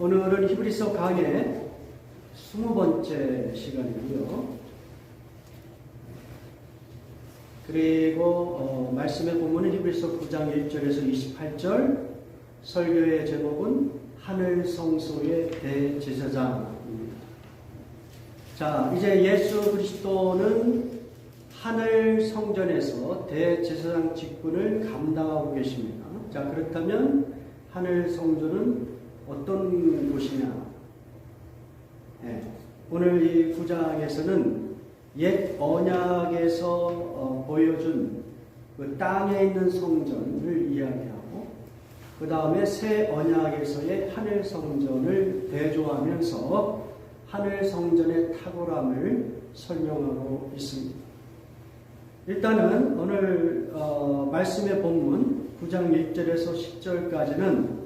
오늘은 히브리서 강의 20번째 시간이고요. 그리고 말씀의 본문은 히브리서 9장 1절에서 28절, 설교의 제목은 하늘 성소의 대제사장입니다. 자, 이제 예수 그리스도는 하늘 성전에서 대제사장 직분을 감당하고 계십니다. 자, 그렇다면 하늘 성전은 어떤 곳이냐? 네, 오늘 이 9장에서는 옛 언약에서 보여준 그 땅에 있는 성전을 이야기하고, 그 다음에 새 언약에서의 하늘 성전을 대조하면서 하늘 성전의 탁월함을 설명하고 있습니다. 일단은 오늘 말씀의 본문 9장 1절에서 10절까지는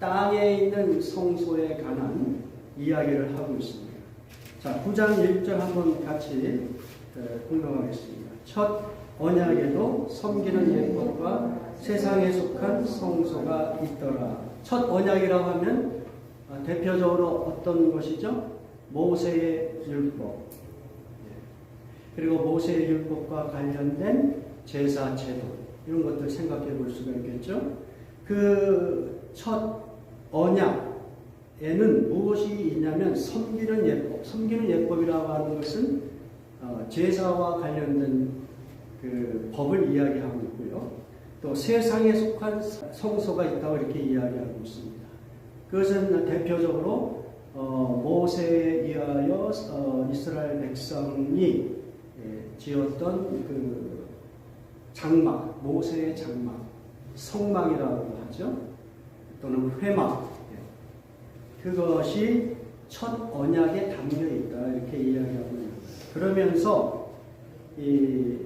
땅에 있는 성소에 관한 이야기를 하고 있습니다. 자, 9장 1절 한번 같이 공동하겠습니다. 첫 언약에도 섬기는 예법과 세상에 속한 성소가 있더라. 첫 언약이라고 하면 대표적으로 어떤 것이죠? 모세의 율법. 그리고 모세의 율법과 관련된 제사 제도, 이런 것들 생각해 볼 수가 있겠죠? 그 첫 언약에는 무엇이 있냐면 섬기는 예법. 섬기는 예법이라고 하는 것은 제사와 관련된 그 법을 이야기하고 있고요. 또 세상에 속한 성소가 있다고 이렇게 이야기하고 있습니다. 그것은 대표적으로 모세에 의하여 이스라엘 백성이 지었던 그 장막, 모세의 장막, 성막이라고 하죠. 또는 회막, 그것이 첫 언약에 담겨 있다, 이렇게 이야기하고 있습니다. 그러면서 이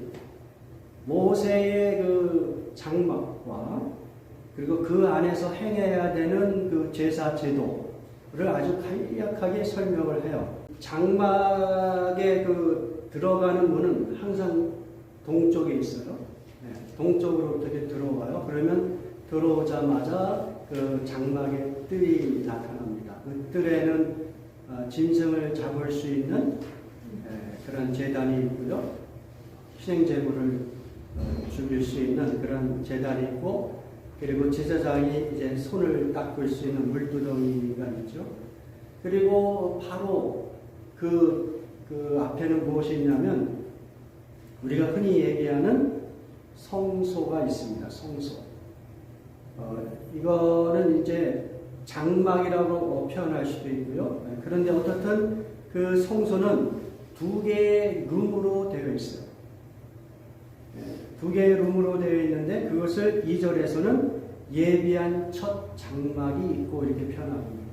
모세의 그 장막과 그리고 그 안에서 행해야 되는 그 제사 제도를 아주 간략하게 설명을 해요. 장막에 그 들어가는 문은 항상 동쪽에 있어요. 동쪽으로 어떻게 들어와요? 그러면 들어오자마자 그 장막의 뜰이 나타납니다. 그 뜰에는 짐승을 잡을 수 있는 그런 제단이 있고요. 희생제물을 죽일 수 있는 그런 제단이 있고, 그리고 제사장이 이제 손을 닦을 수 있는 물두덩이가 있죠. 그리고 바로 그 앞에는 무엇이 있냐면 우리가 흔히 얘기하는 성소가 있습니다. 성소. 이거는 이제 장막이라고 표현할 수도 있고요. 그런데 어떻든 그 성소는 두 개의 룸으로 되어 있어요. 두 개의 룸으로 되어 있는데 그것을 2절에서는 예비한 첫 장막이 있고 이렇게 표현합니다.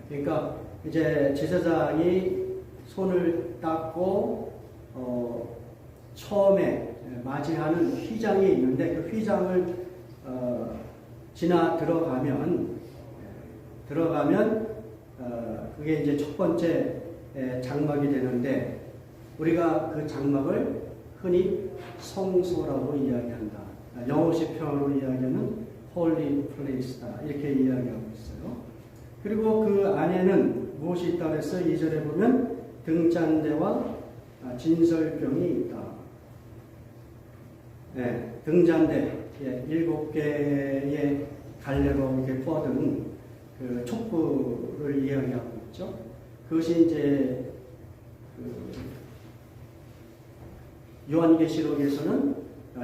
그러니까 이제 제사장이 손을 닦고 처음에 맞이하는 휘장이 있는데 그 휘장을 지나 들어가면 그게 이제 첫 번째 장막이 되는데, 우리가 그 장막을 흔히 성소라고 이야기한다. 영어식 표현으로 이야기하는 holy place다, 이렇게 이야기하고 있어요. 그리고 그 안에는 무엇이 있다고 해서 2절에 보면 등잔대와 진설병이 있다. 등잔대, 7개의 갈래로 이렇게 뻗은 그 촛불을 이야기하고 있죠. 그것이 이제 요한계시록에서는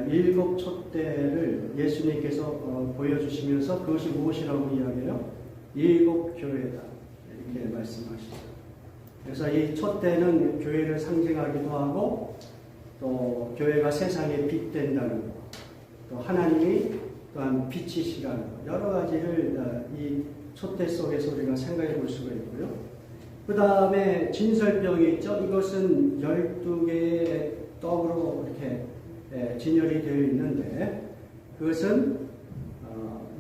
7 촛대를 예수님께서 보여주시면서 그것이 무엇이라고 이야기해요? 7 교회다, 이렇게 말씀하시죠. 그래서 이 촛대는 교회를 상징하기도 하고, 또 교회가 세상에 빛 된다는 것, 또 하나님이 또한 빛이시라는 것, 여러 가지를 이 촛대 속에서 우리가 생각해 볼 수가 있고요. 그 다음에 진설병이 있죠. 이것은 12개의 떡으로 이렇게 진열이 되어 있는데, 그것은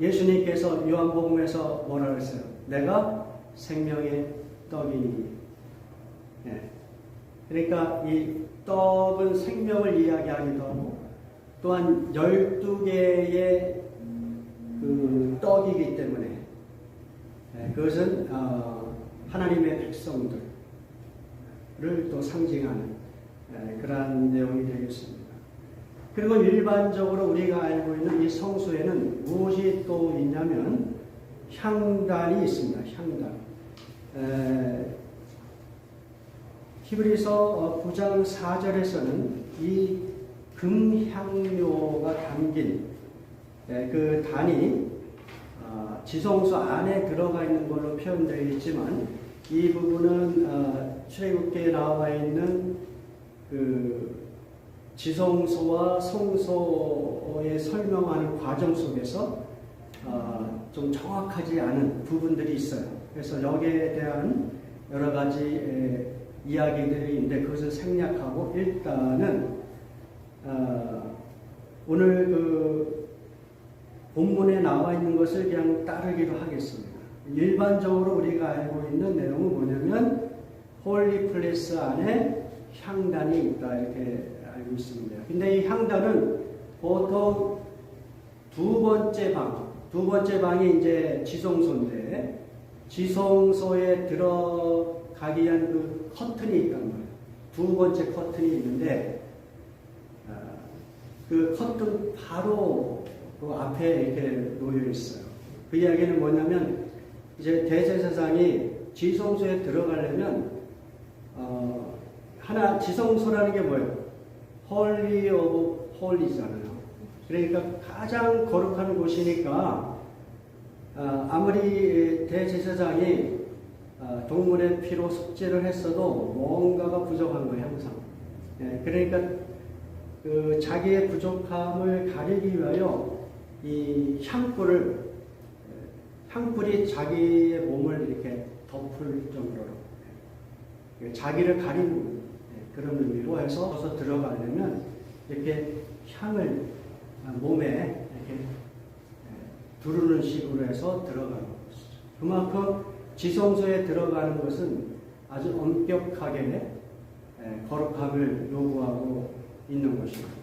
예수님께서 요한복음에서 뭐라 그랬어요? 내가 생명의 떡이니. 그러니까 이 떡은 생명을 이야기하기도 하고, 또한 12개의 그 떡이기 때문에 그것은 하나님의 백성들을 또 상징하는 그러한 내용이 되겠습니다. 그리고 일반적으로 우리가 알고 있는 이 성소에는 무엇이 또 있냐면 향단이 있습니다. 향단. 히브리서 9장 4절에서는 이 금향료가 담긴 그 단이 지성소 안에 들어가 있는 걸로 표현되어 있지만 이 부분은 출애굽기에 나와 있는 그 지성소와 성소에 설명하는 과정 속에서 좀 정확하지 않은 부분들이 있어요. 그래서 여기에 대한 여러 가지 이야기들이 있는데 그것을 생략하고 일단은 오늘 그 본문에 나와 있는 것을 그냥 따르기로 하겠습니다. 일반적으로 우리가 알고 있는 내용은 뭐냐면 홀리 플레이스 안에 향단이 있다 이렇게 알고 있습니다. 근데 이 향단은 보통 두 번째 방이 이제 지성소인데 지성소에 들어가기 위한 그 커튼이 있단 말이에요. 두 번째 커튼이 있는데 그 커튼 바로 그 앞에 이렇게 놓여 있어요. 그 이야기는 뭐냐면 이제 대제사장이 지성소에 들어가려면 지성소라는 게 뭐예요? 홀리 오브 홀리잖아요. 그러니까 가장 거룩한 곳이니까 아무리 대제사장이 동물의 피로 속죄를 했어도 뭔가가 부족한 거예요, 항상. 그러니까 그 자기의 부족함을 가리기 위하여 이 향불이 자기의 몸을 이렇게 덮을 정도로 자기를 가리는 그런 의미로 해서 들어가려면 이렇게 향을 몸에 이렇게 두르는 식으로 해서 들어가는 것이죠. 그만큼 지성소에 들어가는 것은 아주 엄격하게 거룩함을 요구하고 있는 것입니다.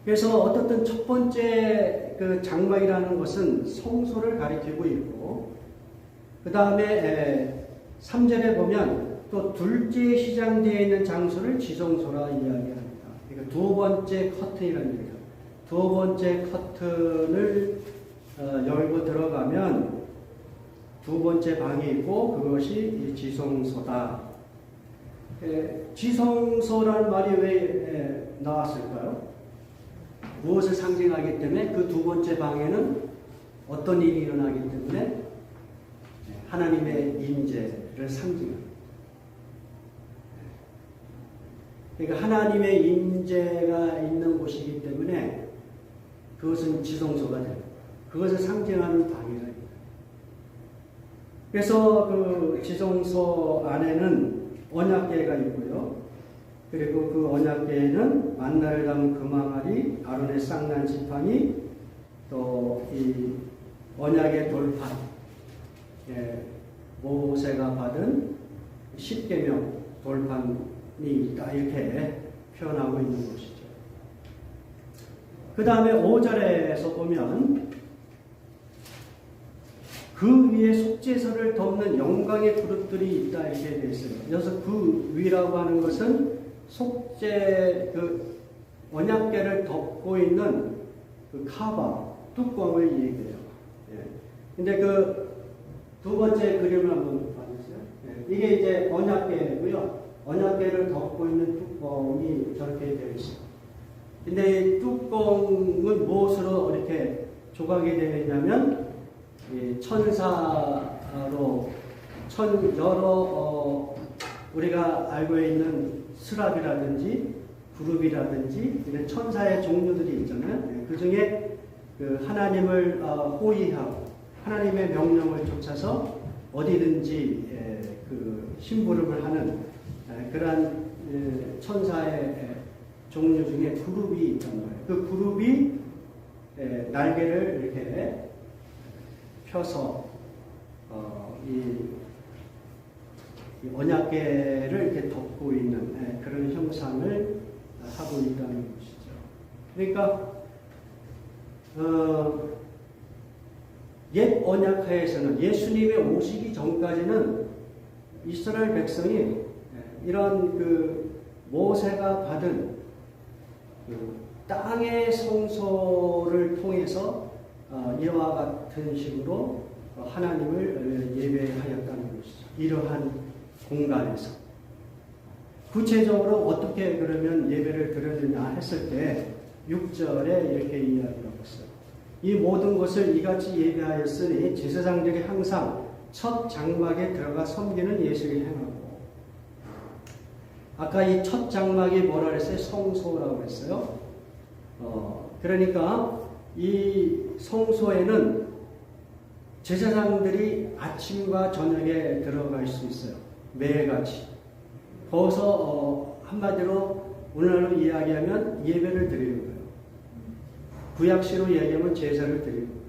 그래서 어떻든 첫 번째 그 장막이라는 것은 성소를 가리키고 있고, 그 다음에 3절에 보면 또 둘째 시장되어 있는 장소를 지성소라 이야기합니다. 그러니까 두 번째 커튼이라는 얘기죠. 두 번째 커튼을 열고 들어가면 두 번째 방이 있고 그것이 지성소다. 지성소라는 말이 왜 나왔을까요? 무엇을 상징하기 때문에 그 두 번째 방에는 어떤 일이 일어나기 때문에 하나님의 임재를 상징합니다. 그러니까 하나님의 임재가 있는 곳이기 때문에 그것은 지성소가 됩니다. 그것을 상징하는 방이랍니다. 그래서 그 지성소 안에는 언약궤가 있고요. 그리고 그 언약궤에는 만나를 담은 금항아리, 아론의 쌍난 지팡이, 또 이 언약의 돌판, 모세가 받은 십계명 돌판이 있다 이렇게 표현하고 있는 것이죠. 그 다음에 5절에서 보면 그 위에 속죄서를 덮는 영광의 그룹들이 있다 이렇게 되어 있어요. 그래서 그 위라고 하는 것은 속죄 그 언약궤를 덮고 있는 그 카바 뚜껑을 얘기해요. 근데 그 두 번째 그림을 한번 봐주세요. 이게 이제 언약궤고요. 언약궤를 덮고 있는 뚜껑이 저렇게 되어 있어요. 근데 이 뚜껑은 무엇으로 이렇게 조각이 되어 있냐면 천사로 여러 우리가 알고 있는 스랍이라든지 그룹이라든지 이런 천사의 종류들이 있잖아요. 그 중에 그 하나님을 호위하고 하나님의 명령을 쫓아서 어디든지 그 심부름을 하는 그러한 천사의 종류 중에 그룹이 있단 말이에요. 그 그룹이 날개를 이렇게 펴서 이 언약궤를 이렇게 덮고 있는 그런 형상을 하고 있다는 것이죠. 그러니까 옛 언약하에서는 예수님의 오시기 전까지는 이스라엘 백성이 이런 그 모세가 받은 그 땅의 성소를 통해서 이와 같은 식으로 하나님을 예배하였다는 것이죠. 이러한 공간에서. 구체적으로 어떻게 그러면 예배를 드렸느냐 했을 때 6절에 이렇게 이야기하고 있어요. 이 모든 것을 이같이 예배하였으니 제사장들이 항상 첫 장막에 들어가 섬기는 예식을 행하고, 아까 이 첫 장막이 뭐라 그랬어요? 성소라고 했어요. 그러니까 이 성소에는 제사장들이 아침과 저녁에 들어갈 수 있어요. 매일같이. 거기서 한마디로 오늘날로 이야기하면 예배를 드리는 거예요. 구약시로 이야기하면 제사를 드리는 거예요.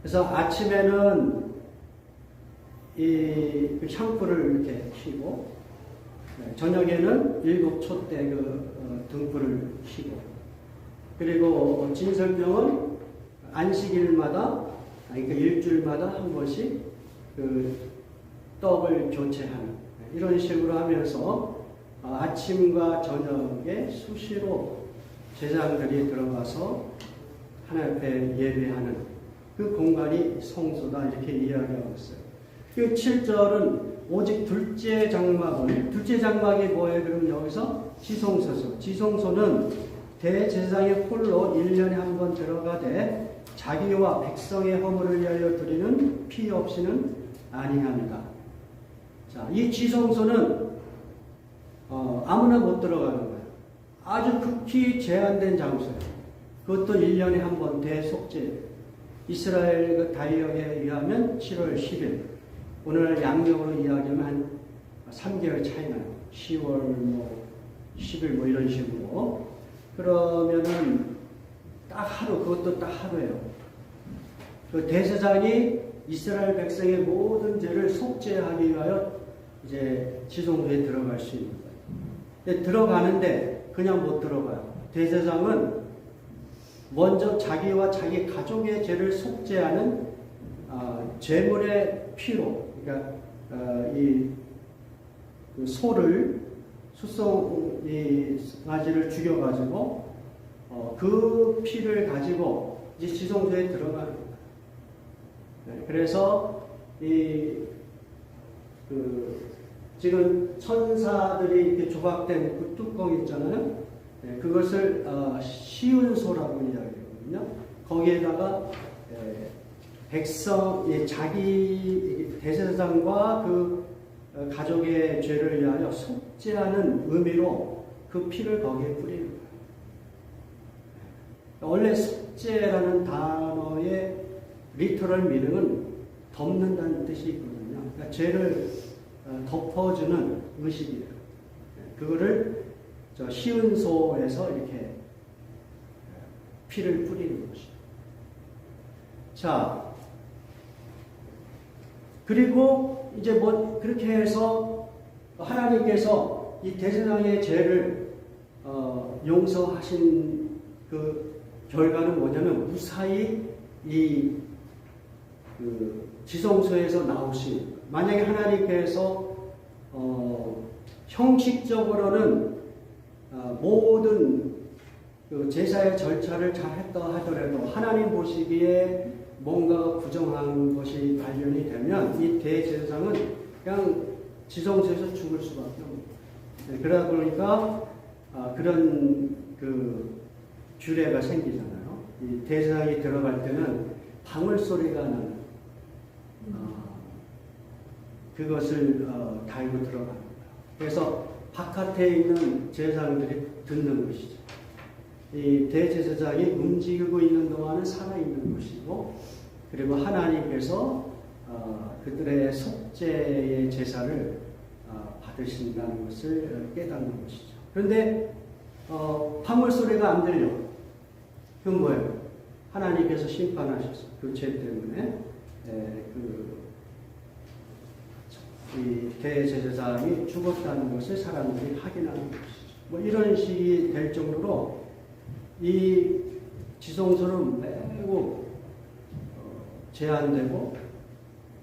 그래서 아침에는 이 향불을 이렇게 켜고, 저녁에는 7촛대 등불을 켜고, 그리고 진설병은 안식일마다, 그러니까 일주일마다 한 번씩 그 떡을 교체하는, 이런 식으로 하면서 아침과 저녁에 수시로 제사장들이 들어가서 하나님 앞에 예배하는 그 공간이 성소다, 이렇게 이야기하고 있어요. 그 7절은 오직 둘째 장막이 뭐예요? 그럼 여기서 지성소죠. 지성소는 대제사장의 홀로 1년에 한 번 들어가되 자기와 백성의 허물을 위하여 드리는 피 없이는 아니합니다. 자, 이 지성소는 아무나 못 들어가는 거예요. 아주 극히 제한된 장소예요. 그것도 1년에 한 번 대속죄. 이스라엘 그 달력에 의하면 7월 10일. 오늘 양력으로 이야기하면 한 3개월 차이 나요. 10월 10일 이런 식으로. 그러면은 딱 하루, 그것도 딱 하루예요. 그 대제사장이 이스라엘 백성의 모든 죄를 속죄하기 위하여 이제 지성소에 들어갈 수 있는 거예요. 근데 들어가는데 그냥 못 들어가요. 대제사장은 먼저 자기와 자기 가족의 죄를 속죄하는 제물의 피로, 그러니까 이 소를 수송 이 가지를 죽여가지고 그 피를 가지고 이제 지성소에 들어가는 거예요. 그래서 지금 천사들이 이렇게 조각된 그 뚜껑 있잖아요. 그것을 시운소라고 이야기하거든요. 거기에다가 백성, 자기 대제사장과 그 가족의 죄를 위하여 속죄하는 의미로 그 피를 거기에 뿌리는 거예요. 원래 속죄라는 단어의 리터럴 미닝은 덮는다는 뜻이 있거든요. 그러니까 죄를 덮어주는 의식이에요. 그거를 시은소에서 이렇게 피를 뿌리는 것이죠. 자, 그리고 이제 그렇게 해서 하나님께서 이 대제사장의 죄를 용서하신 그 결과는 뭐냐면 무사히 그 지성소에서 나오신, 만약에 하나님께서 형식적으로는 모든 그 제사의 절차를 잘 했다 하더라도 하나님 보시기에 뭔가 부정한 것이 발견이 되면 이 대제사장은 그냥 지성소에서 죽을 수밖에 없습니다. 그러다 보니까 그런 그 규례가 생기잖아요. 이 대제사장이 들어갈 때는 방울 소리가 나는 그것을 달고 들어가는 거예요. 그래서 바깥에 있는 제사장들이 듣는 것이죠. 이 대제사장이 움직이고 있는 동안은 살아있는 것이고, 그리고 하나님께서 그들의 속죄의 제사를 받으신다는 것을 깨닫는 것이죠. 그런데 방울 소리가 안 들려. 그건 뭐예요? 하나님께서 심판하셔서 그 죄 때문에 이 대제사장이 죽었다는 것을 사람들이 확인하는 것이죠. 이런 식이 될 정도로 이 지성소는 매우 제한되고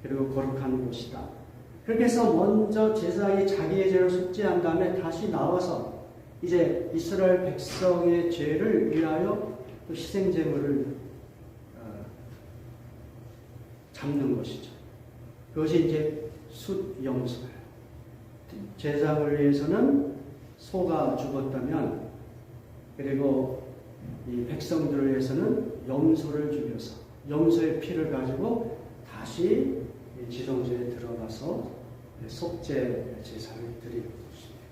그리고 거룩한 곳이다. 그렇게 해서 먼저 제사장이 자기의 죄를 속죄한 다음에 다시 나와서 이제 이스라엘 백성의 죄를 위하여 또 희생제물을 잡는 것이죠. 그것이 이제 숫영소예요. 제사장을 위해서는 소가 죽었다면, 그리고 이 백성들을 위해서는 염소를 죽여서 염소의 피를 가지고 다시 지성소에 들어가서 속죄 제사를 드리는 것입니다.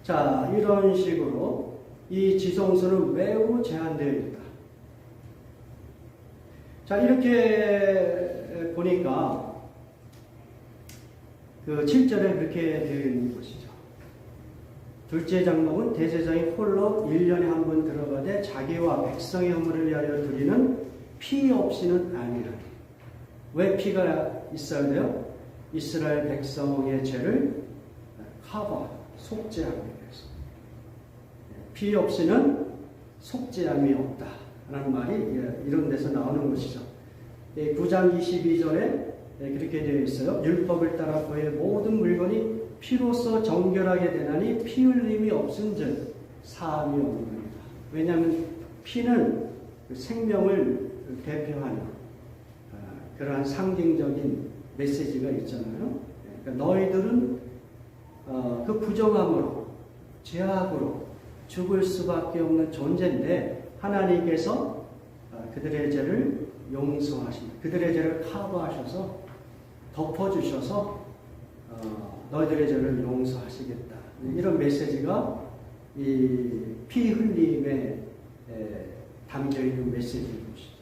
자, 이런 식으로 이 지성소는 매우 제한되어 있다. 자, 이렇게 보니까 그 7절에 그렇게 되어 있는 것이죠. 둘째 장목은 대제사장이 홀로 1년에 한 번 들어가되 자기와 백성의 허물을 위하여 드리는 피 없이는 아니하리. 왜 피가 있어야 돼요? 이스라엘 백성의 죄를 커버, 속죄하기 위해서. 피 없이는 속죄함이 없다라는 말이 이런 데서 나오는 것이죠. 9장 22절에 그렇게 되어 있어요. 율법을 따라 그의 모든 물건이 피로써 정결하게 되나니 피 흘림이 없은즉 사함이 없느니라. 왜냐하면 피는 생명을 대표하는 그러한 상징적인 메시지가 있잖아요. 그러니까 너희들은 그 부정함으로, 죄악으로 죽을 수밖에 없는 존재인데 하나님께서 그들의 죄를 용서하십니다. 그들의 죄를 커버하셔서 덮어주셔서 너희들의 죄를 용서하시겠다. 이런 메시지가 이 피 흘림에 담겨있는 메시지인 것이죠.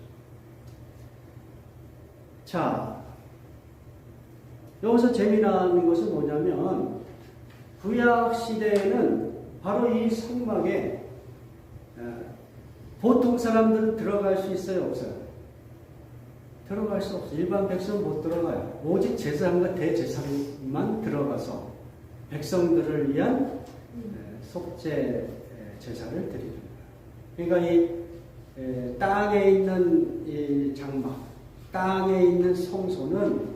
자, 여기서 재미나는 것은 뭐냐면 구약 시대에는 바로 이 성막에 보통 사람들은 들어갈 수 있어요, 없어요? 들어갈 수 없어요. 일반 백성은 못 들어가요. 오직 제사장과 대제사장만 들어가서 백성들을 위한 속죄 제사를 드리는 거예요. 그러니까 이 땅에 있는 이 장막, 땅에 있는 성소는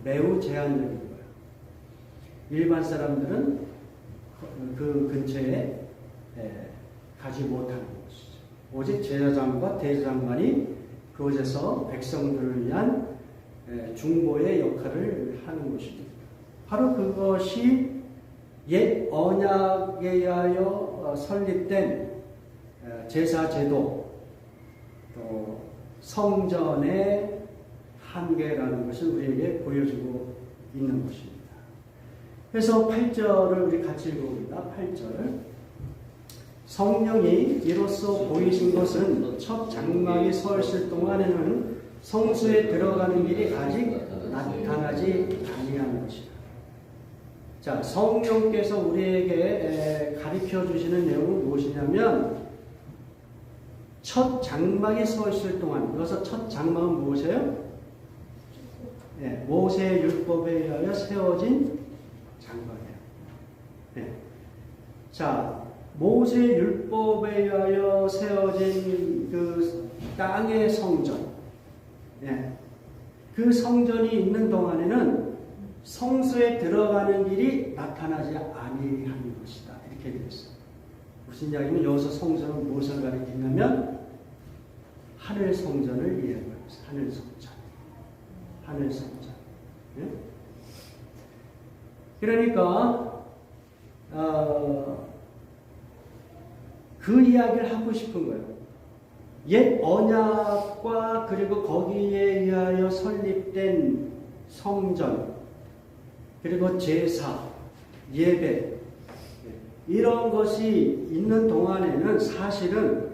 매우 제한적인 거예요. 일반 사람들은 그 근처에 가지 못하는 것이죠. 오직 제사장과 대제사장만이 그곳에서 백성들을 위한 중보의 역할을 하는 것입니다. 바로 그것이 옛 언약에 의하여 설립된 제사제도, 또 성전의 한계라는 것을 우리에게 보여주고 있는 것입니다. 그래서 8절을 우리 같이 읽어봅니다. 8절. 성령이 이로써 보이신 것은 첫 장막이 서 있을 동안에는 성소에 들어가는 길이 아직 나타나지 아니한 것이다. 자, 성령께서 우리에게 가르쳐 주시는 내용은 무엇이냐면 첫 장막이 서 있을 동안, 여기서 첫 장막은 무엇이에요? 네, 모세의 율법에 의하여 세워진 장막이에요. 네. 자, 모세의 율법에 의하여 세워진 그 땅의 성전, 네. 그 성전이 있는 동안에는 성소에 들어가는 길이 나타나지 아니하는 것이다. 이렇게 되어 있어요. 무슨 이야기냐면 여기서 성전은 무엇을 가리키냐면 하늘 성전을 이야기하고 있어요. 하늘 성전. 하늘 성전. 네? 그러니까 그 이야기를 하고 싶은 거예요. 옛 언약과 그리고 거기에 의하여 설립된 성전, 그리고 제사, 예배, 이런 것이 있는 동안에는 사실은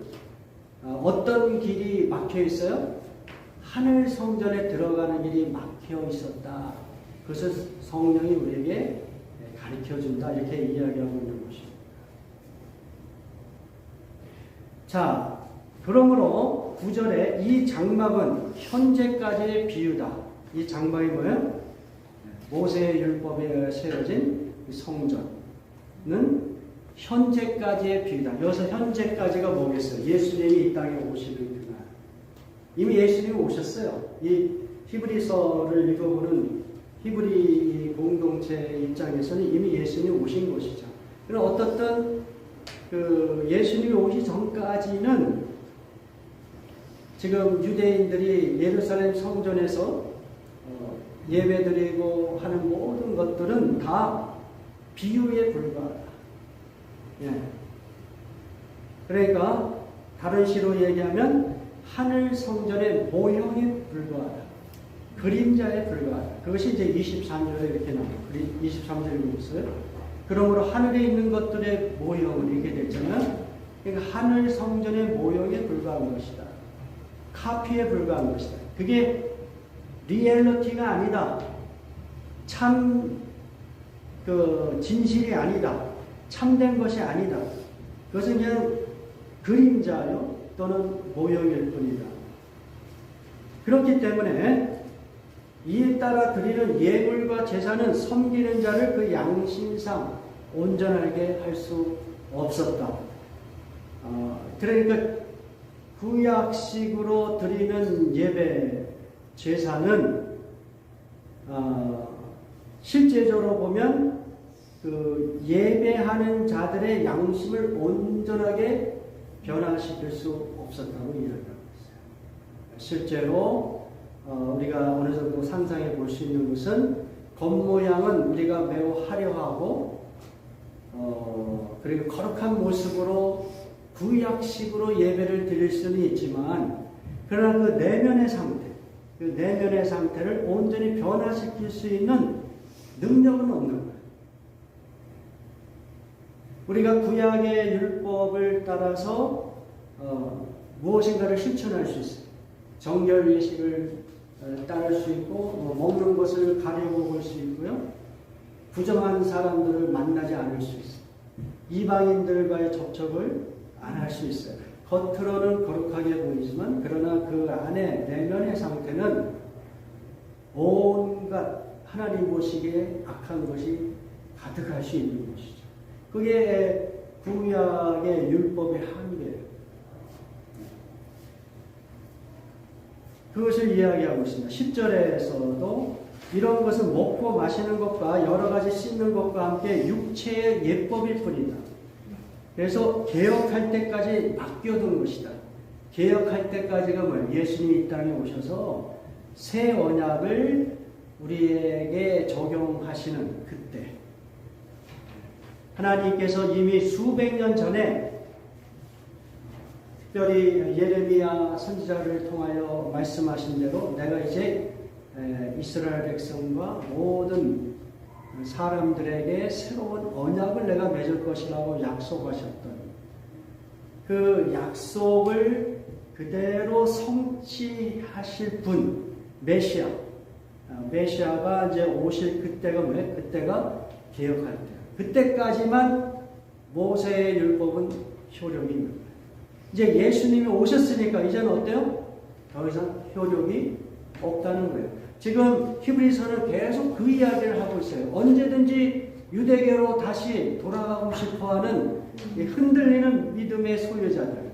어떤 길이 막혀 있어요? 하늘 성전에 들어가는 길이 막혀 있었다. 그것을 성령이 우리에게 가르쳐 준다. 이렇게 이야기하고 있는 것입니다. 자, 그러므로 9절에 이 장막은 현재까지의 비유다. 이 장막이 뭐예요? 모세의 율법에 세워진 성전은 현재까지의 비유다. 여기서 현재까지가 뭐겠어요? 예수님이 이 땅에 오시는 그날. 이미 예수님이 오셨어요. 이 히브리서를 읽어보는 히브리 공동체 입장에서는 이미 예수님이 오신 것이죠. 그럼 어떻든 그 예수님이 오기 전까지는 지금 유대인들이 예루살렘 성전에서 예배드리고 하는 모든 것들은 다 비유에 불과하다. 예. 그러니까 다른 시로 얘기하면 하늘 성전의 모형에 불과하다. 그림자에 불과하다. 그것이 이제 23절에 이렇게 나와요. 23절에 있어요. 그러므로 하늘에 있는 것들의 모형을 이렇게 됐잖아요. 그러니까 하늘 성전의 모형에 불과한 것이다. 카피에 불과한 것이다. 그게 리얼리티가 아니다. 참 그 진실이 아니다. 참된 것이 아니다. 그것은 그냥 그림자요 또는 모형일 뿐이다. 그렇기 때문에 이에 따라 드리는 예물과 제사는 섬기는 자를 그 양심상 온전하게 할 수 없었다. 그러니까 구약식으로 드리는 예배, 제사는 실제적으로 보면 그 예배하는 자들의 양심을 온전하게 변화시킬 수 없었다고 이야기하고 있어요. 실제로 우리가 어느 정도 상상해 볼 수 있는 것은 겉모양은 우리가 매우 화려하고 그리고 거룩한 모습으로 구약식으로 예배를 드릴 수는 있지만 그러나 그 내면의 상태를 온전히 변화시킬 수 있는 능력은 없는 거예요. 우리가 구약의 율법을 따라서 무엇인가를 실천할 수 있어요. 정결 예식을 따를 수 있고 먹는 것을 가려볼 수 있고요. 부정한 사람들을 만나지 않을 수 있어요. 이방인들과의 접촉을 안 할 수 있어요. 겉으로는 거룩하게 보이지만 그러나 그 안에 내면의 상태는 온갖 하나님 보시기에 악한 것이 가득할 수 있는 것이죠. 그게 구약의 율법의 한계예요. 그것을 이야기하고 있습니다. 10절에서도 이런 것은 먹고 마시는 것과 여러 가지 씻는 것과 함께 육체의 예법일 뿐이다. 그래서 개혁할 때까지 맡겨둔 것이다. 개혁할 때까지가 뭐예요? 예수님이 이 땅에 오셔서 새 언약을 우리에게 적용하시는 그때 하나님께서 이미 수백 년 전에 특별히 예레미야 선지자를 통하여 말씀하신 대로 내가 이제 이스라엘 백성과 모든 사람들에게 새로운 언약을 내가 맺을 것이라고 약속하셨던 그 약속을 그대로 성취하실 분 메시아 메시아가 이제 오실 그때가 뭐예요? 그때가 개혁할 때. 그때까지만 모세의 율법은 효력이 있는 거예요. 이제 예수님이 오셨으니까 이제는 어때요? 더 이상 효력이 없다는 거예요. 지금 히브리서는 계속 그 이야기를 하고 있어요. 언제든지 유대교로 다시 돌아가고 싶어하는 흔들리는 믿음의 소유자들.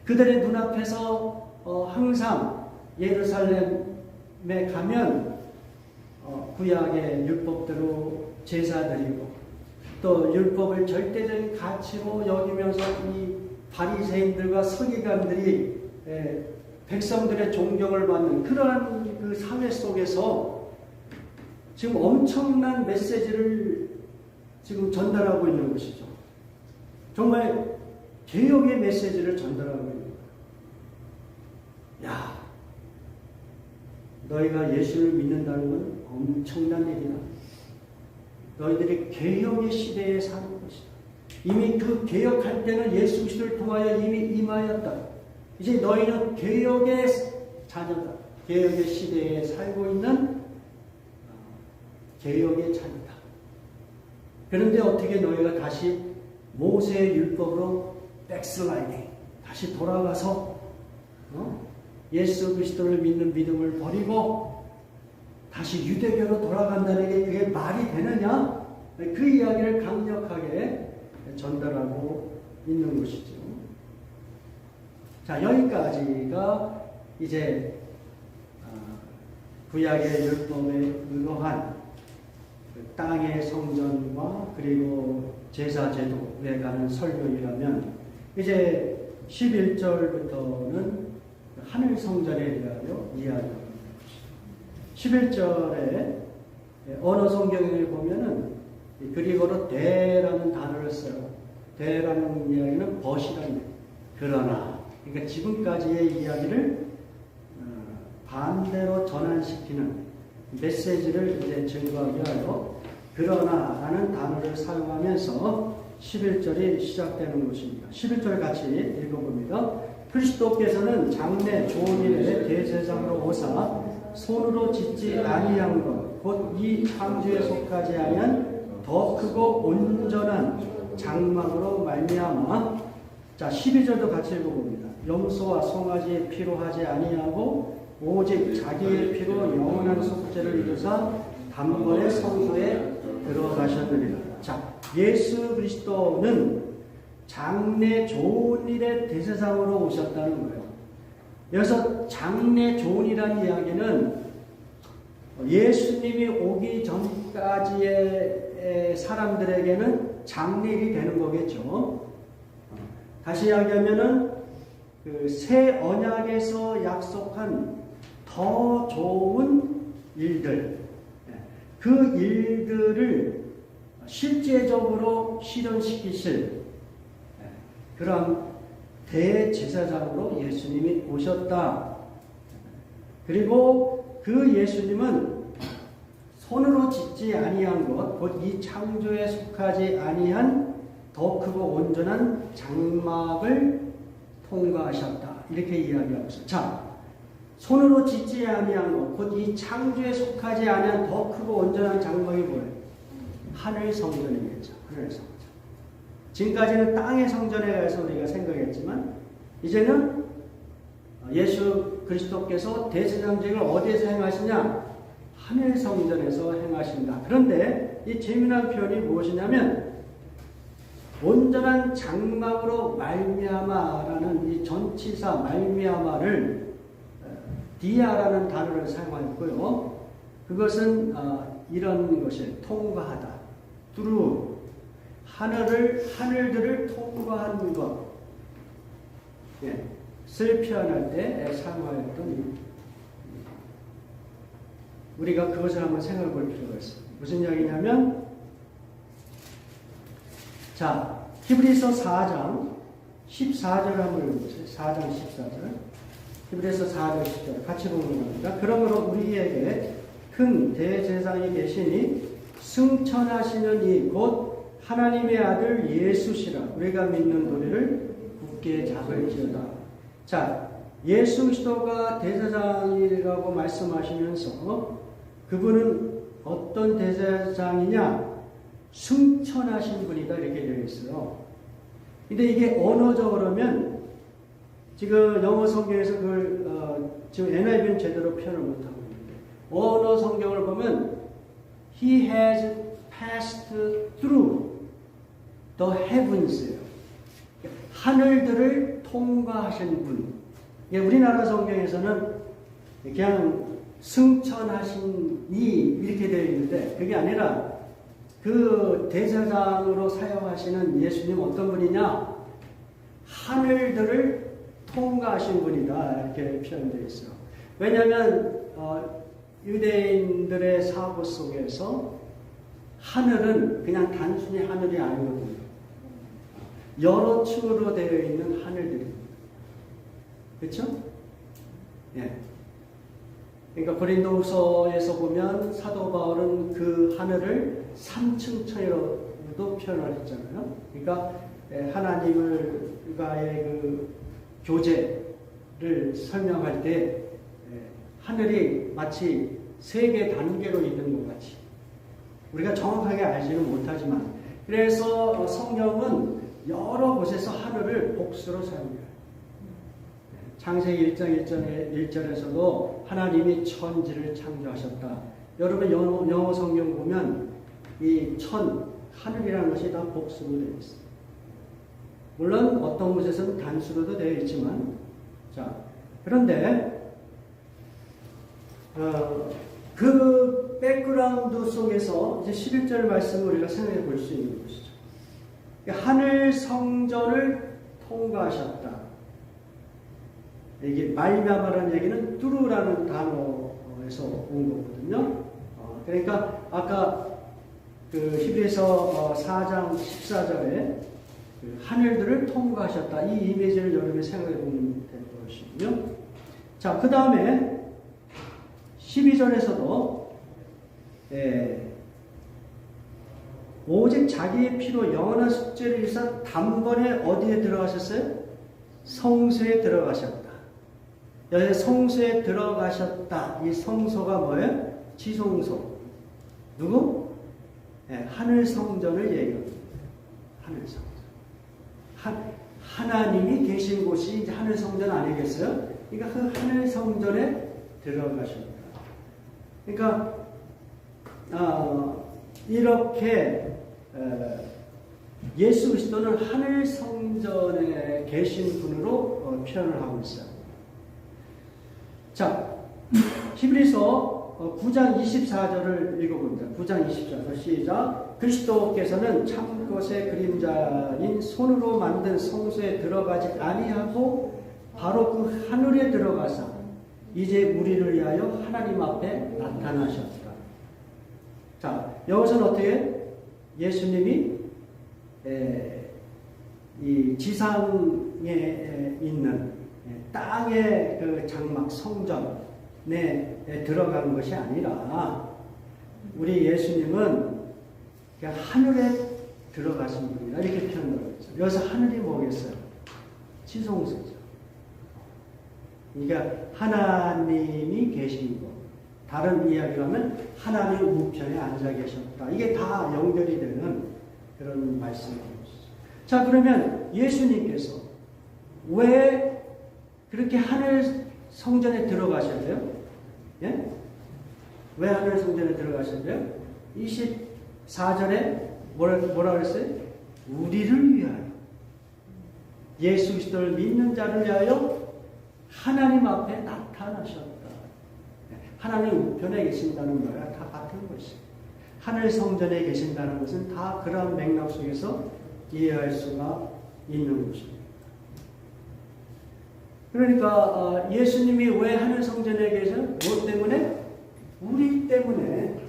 그들의 눈앞에서 항상 예루살렘에 가면 구약의 율법대로 제사드리고 또 율법을 절대적인 가치로 여기면서 이 바리새인들과 서기관들이 백성들의 존경을 받는 그러한 그 사회 속에서 지금 엄청난 메시지를 지금 전달하고 있는 것이죠. 정말 개혁의 메시지를 전달하고 있는 거예요. 야, 너희가 예수를 믿는다는 건 엄청난 일이다. 너희들이 개혁의 시대에 사는 것이다. 이미 그 개혁할 때는 예수 그리스도를 통하여 이미 임하였다. 이제 너희는 개혁의 자녀다. 개혁의 시대에 살고 있는 개혁의 자녀다. 그런데 어떻게 너희가 다시 모세의 율법으로 백슬라이딩 다시 돌아가서 예수 그리스도를 믿는 믿음을 버리고 다시 유대교로 돌아간다는 게 그게 말이 되느냐? 그 이야기를 강력하게 전달하고 있는 것이죠. 자, 여기까지가 이제 구약의 율법에 의거한 땅의 성전과 그리고 제사 제도에 관한 설명이라면, 이제 11절부터는 하늘 성전에 대하여 이야기합니다. 11절에 언어 성경을 보면은 그리고로 대라는 단어를 써요. 대라는 이야기는 벗이라는, 그러나, 그러니까 지금까지의 이야기를 반대로 전환시키는 메시지를 이제 증거하기 위하여 그러나라는 단어를 사용하면서 11절이 시작되는 것입니다. 11절 같이 읽어봅니다. 그리스도께서는 장래 좋은 일에 대제사장으로 오사 손으로 짓지 아니한 것 곧 이 창조에 속하지 아니한 더 크고 온전한 장막으로 말미암아. 자, 12절도 같이 읽어봅니다. 염소와 송아지의 피로 하지 아니하고 오직 자기의 피로 영원한 속죄를 이루사 단번에 성소에 들어가셨느니라. 자, 예수 그리스도는 장래 좋은 일의 대제사장으로 오셨다는 거예요. 여기서 장래 좋은 일이라는 이야기는 예수님이 오기 전까지의 사람들에게는 장래일이 되는 거겠죠. 다시 이야기하면은 그 새 언약에서 약속한 더 좋은 일들, 그 일들을 실제적으로 실현시키실 그런 대제사장으로 예수님이 오셨다. 그리고 그 예수님은 손으로 짓지 아니한 것, 곧 이 창조에 속하지 아니한 더 크고 온전한 장막을 통과하셨다. 이렇게 이야기하고 있어요. 자, 손으로 짓지 아니한 것, 곧 이 창조에 속하지 아니한 더 크고 온전한 장막이 뭐예요? 하늘 성전이겠죠. 하늘 성전. 지금까지는 땅의 성전에 대해서 우리가 생각했지만, 이제는 예수 그리스도께서 대제사장직을 어디에서 행하시냐? 하늘 성전에서 행하신다. 그런데 이 재미난 표현이 무엇이냐면, 온전한 장막으로 말미암아라는 이 전치사 말미암아를 디아라는 단어를 사용하였고요. 그것은 이런 것이 통과하다. through. 하늘들을 통과하는 것. 예, 을 표현할 때 사용하였던, 우리가 그것을 한번 생각해 볼 필요가 있어요. 무슨 이야기냐면, 자, 히브리서 4장 14절 한번 읽어보세요. 4장 14절. 히브리서 4장 14절. 같이 보는 겁니다. 그러므로 우리에게 큰 대제사장이 계시니 승천하시는 이 곧 하나님의 아들 예수시라. 우리가 믿는 도리를 굳게 잡을지어다. 자, 예수 그리스도가 대제사장이라고 말씀하시면서 그분은 어떤 대제사장이냐? 승천하신 분이다. 이렇게 되어 있어요. 근데 이게 언어적으로면 지금 영어 성경에서 그걸 지금 NIV는 제대로 표현을 못하고 있는데, 언어 성경을 보면 He has passed through the heavens예요. 하늘들을 통과하신 분. 우리나라 성경에서는 그냥 승천하신 이 이렇게 되어 있는데, 그게 아니라 그 대제사장으로 사용하시는 예수님 어떤 분이냐? 하늘들을 통과하신 분이다. 이렇게 표현되어 있어요. 왜냐하면 유대인들의 사고 속에서 하늘은 그냥 단순히 하늘이 아니거든요. 여러 층으로 되어 있는 하늘들입니다. 그렇죠? 예. 그러니까 고린도후서에서 보면 사도 바울은 그 하늘을 3층 천이라고도 표현을 했잖아요. 그러니까 하나님과의 그 교제를 설명할 때 하늘이 마치 3개 단계로 있는 것 같이, 우리가 정확하게 알지는 못하지만, 그래서 성경은 여러 곳에서 하늘을 복수로 사용해요. 창세기 1장 1절에서도 하나님이 천지를 창조하셨다. 여러분 영어 성경 보면 이 하늘이라는 것이 다 복수로 되어 있습니다. 물론 어떤 곳에서는 단수로도 되어 있지만 자, 그런데 그 백그라운드 속에서 이제 11절 말씀을 우리가 생각해 볼 수 있는 것이죠. 하늘 성전을 통과하셨다. 이게 말미암아라는 얘기는 뚜루라는 단어에서 온 거거든요. 그러니까 아까 그 히브리서 4장 14절에 그 하늘들을 통과하셨다. 이 이미지를 여러분이 생각해 보면 될 것이고요. 자, 그 다음에 12절에서도 오직 자기의 피로 영원한 속죄를 위해서 단번에 어디에 들어가셨어요? 성소에 들어가셨다. 여기 성소에 들어가셨다. 이 성소가 뭐예요? 지성소. 누구? 하늘 성전을 얘기합니다. 하늘 성전. 하나님이 계신 곳이 이제 하늘 성전 아니겠어요? 그러니까 그 하늘 성전에 들어가셨다. 그러니까 이렇게 예수 그리스도는 하늘 성전에 계신 분으로 표현을 하고 있어요. 자, 히브리서 9장 24절을 읽어봅니다. 9장 24절 시작. 그리스도께서는 참 것의 그림자인 손으로 만든 성소에 들어가지 아니하고 바로 그 하늘에 들어가사 이제 우리를 위하여 하나님 앞에 나타나셨다. 자, 여기서는 어떻게 예수님이 이 지상에 있는 땅의 그 장막 성전에 들어간 것이 아니라 우리 예수님은 그냥 하늘에 들어가신 분이다. 이렇게 표현을 했죠. 여기서 하늘이 뭐겠어요? 지성소죠. 그러니까 하나님이 계신 곳. 다른 이야기로 하면 하나님 우편에 앉아 계셨다. 이게 다 연결이 되는 그런 말씀이죠. 자, 그러면 예수님께서 왜 그렇게 하늘 성전에 들어가셨대요? 예? 왜 하늘 성전에 들어가셨대요? 24절에 뭐라 그랬어요? 우리를 위하여, 예수 그리스도를 믿는 자를 위하여 하나님 앞에 나타나셨다. 하나님 우편에 계신다는 말과 다 같은 것입니다. 하늘 성전에 계신다는 것은 다 그런 맥락 속에서 이해할 수가 있는 것입니다. 그러니까 예수님이 왜 하늘 성전에 계셔? 무엇 때문에? 우리 때문에.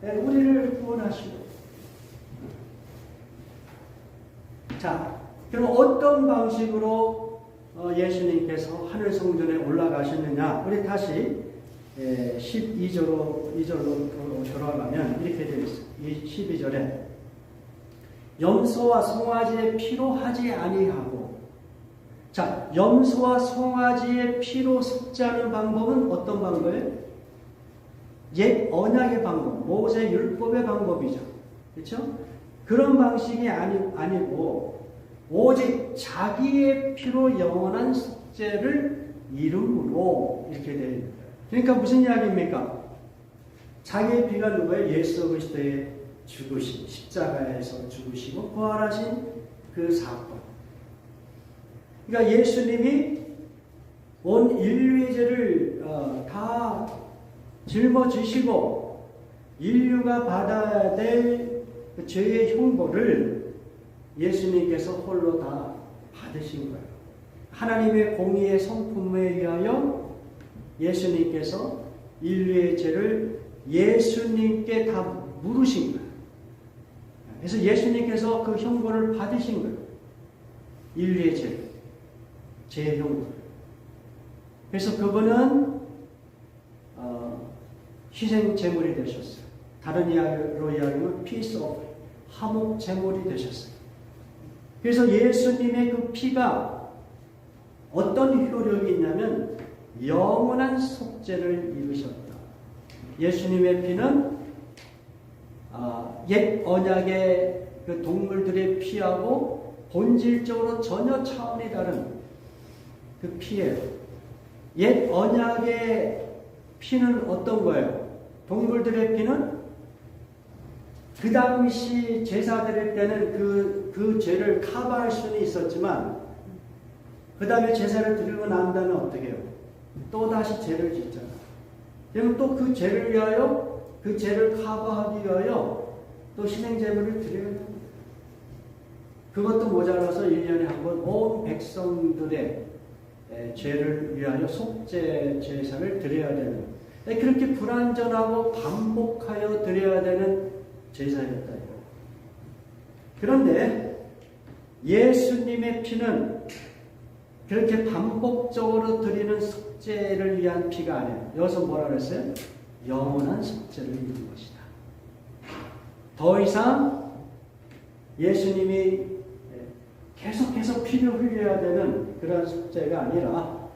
우리를 구원하시고. 자, 그럼 어떤 방식으로 예수님께서 하늘 성전에 올라가셨느냐? 우리 다시 12절로 돌아가면 이렇게 되어 있어요. 12절에 염소와 송아지의 피로 하지 아니하고, 자, 염소와 송아지의 피로 속죄하는 방법은 어떤 방법이에요? 옛 언약의 방법, 모세 율법의 방법이죠. 그렇죠? 그런 방식이 아니고 오직 자기의 피로 영원한 속죄를 이름으로 이렇게 되어 있는 거예요. 그러니까 무슨 이야기입니까? 자기의 피가 누구예요? 예수 그리스도의 죽으신, 십자가에서 죽으시고 부활하신 그 사건. 그러니까 예수님이 온 인류의 죄를 다 짊어지시고 인류가 받아야 될 그 죄의 형벌을 예수님께서 홀로 다 받으신 거예요. 하나님의 공의의 성품에 의하여 예수님께서 인류의 죄를 예수님께 다 물으신 거예요. 그래서 예수님께서 그 형벌을 받으신 거예요. 인류의 죄의 형벌. 그래서 그분은 희생 제물이 되셨어요. 다른 이야기로 이야기하면 피스 오브, 화목 제물이 되셨어요. 그래서 예수님의 그 피가 어떤 효력이 있냐면 영원한 속죄를 이루셨다. 예수님의 피는 옛 언약의 그 동물들의 피하고 본질적으로 전혀 차원이 다른 그 피예요. 옛 언약의 피는 어떤 거예요? 동물들의 피는 그 당시 제사 드릴 때는 그 죄를 커버할 수는 있었지만 그 다음에 제사를 드리고 난 다음에 어떻게 해요? 또 다시 죄를 짓잖아. 그러면 또 그 죄를 위하여, 그 죄를 커버하기 위하여 또 희생제물을 드려야 됩니다. 그것도 모자라서 1년에 한 번 온 백성들의 죄를 위하여 속죄 제사를 드려야 되는, 그렇게 불완전하고 반복하여 드려야 되는 제사였다. 그런데 예수님의 피는 그렇게 반복적으로 드리는 속죄를 위한 피가 아니에요. 여기서 뭐라 그랬어요? 영원한 속죄를 이루는 것이다. 더 이상 예수님이 계속해서 피를 흘려야 되는 그런 속죄가 아니라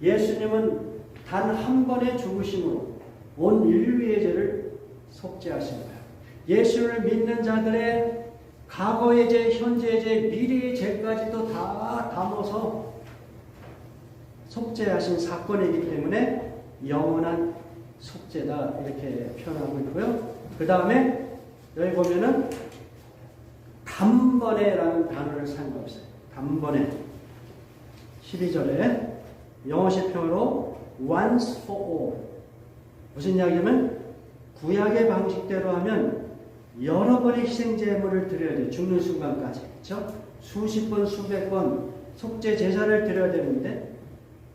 예수님은 단 한 번의 죽으심으로 온 인류의 죄를 속죄하신 거예요. 예수를 믿는 자들의 과거의 죄, 현재의 죄, 미래의 죄까지도 다 담아서 속죄하신 사건이기 때문에 영원한 속죄다 이렇게 표현하고 있고요. 그 다음에 여기 보면은 단번에라는 단어를 사용하고 있어요. 단번에 12절에 영어식 표현으로 once for all. 무슨 이야기냐면 구약의 방식대로 하면 여러 번의 희생제물을 드려야 돼요. 죽는 순간까지. 그렇죠? 수십 번, 수백 번 속죄 제사를 드려야 되는데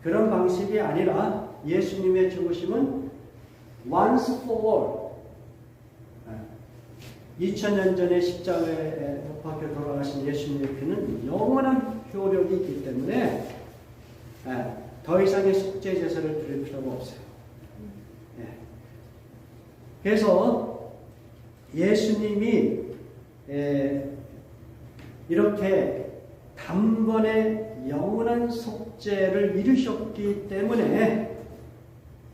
그런 방식이 아니라 예수님의 죽으심은 once for all. 2000년 전에 십자가에 못 박혀 돌아가신 예수님의 피는 영원한 효력이 있기 때문에 더 이상의 속죄 제사를 드릴 필요가 없어요. 그래서 예수님이 이렇게 단번에 영원한 속죄를 이루셨기 때문에